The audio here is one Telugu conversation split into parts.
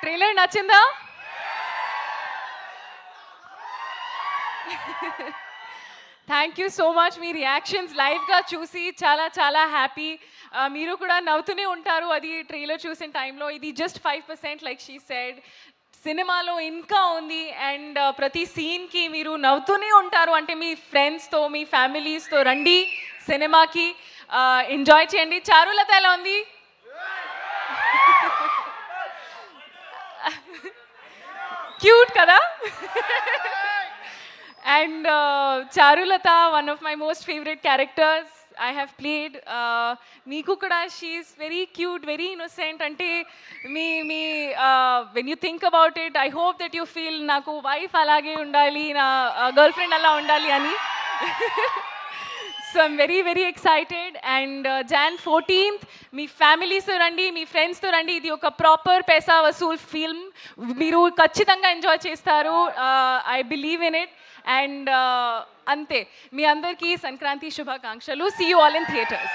ట్రైలర్ నచ్చిందా? Thank you so much. మీ రియాక్షన్స్ లైవ్గా చూసి చాలా చాలా హ్యాపీ. మీరు కూడా నవ్వుతూనే ఉంటారు అది ట్రైలర్ చూసిన టైంలో. ఇది జస్ట్ 5% లైక్ షీ సెడ్. సినిమాలో ఇంకా ఉంది అండ్ ప్రతి సీన్కి మీరు నవ్వుతూనే ఉంటారు. అంటే మీ ఫ్రెండ్స్తో మీ ఫ్యామిలీస్తో రండి సినిమాకి, ఎంజాయ్ చేయండి. చారులత ఎలా ఉంది? క్యూట్ కదా? And Charulata, one of my most favorite characters I have played. Meeku kuda, she is very cute, very innocent. Ante me when you think about it, I hope that you feel naku wife alage undali, na girlfriend alla undali ani. So I'm very very excited. And Jan 14th మీ ఫ్యామిలీస్తో రండి, మీ ఫ్రెండ్స్తో రండి. ఇది ఒక ప్రాపర్ పైసా వసూల్ ఫిల్మ్. మీరు ఖచ్చితంగా ఎంజాయ్ చేస్తారు. I believe in it. And అంతే, మీ అందరికీ సంక్రాంతి శుభాకాంక్షలు. See you all in theatres.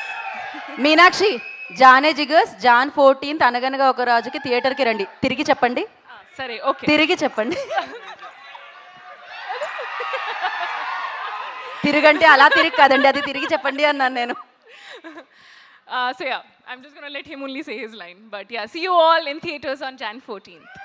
Meenakshi, జానే జిగర్స్ జాన్ 14th అనగనగా ఒక రాజుకి థియేటర్కి రండి. తిరిగి చెప్పండి. సరే, ఓకే, తిరిగి చెప్పండి. తిరిగంటే అలా తిరిగి కాదండి, అది తిరిగి చెప్పండి అన్నాను నేను. So yeah, I'm just going to let him only say his line. But yeah, see you all in theaters on Jan 14th.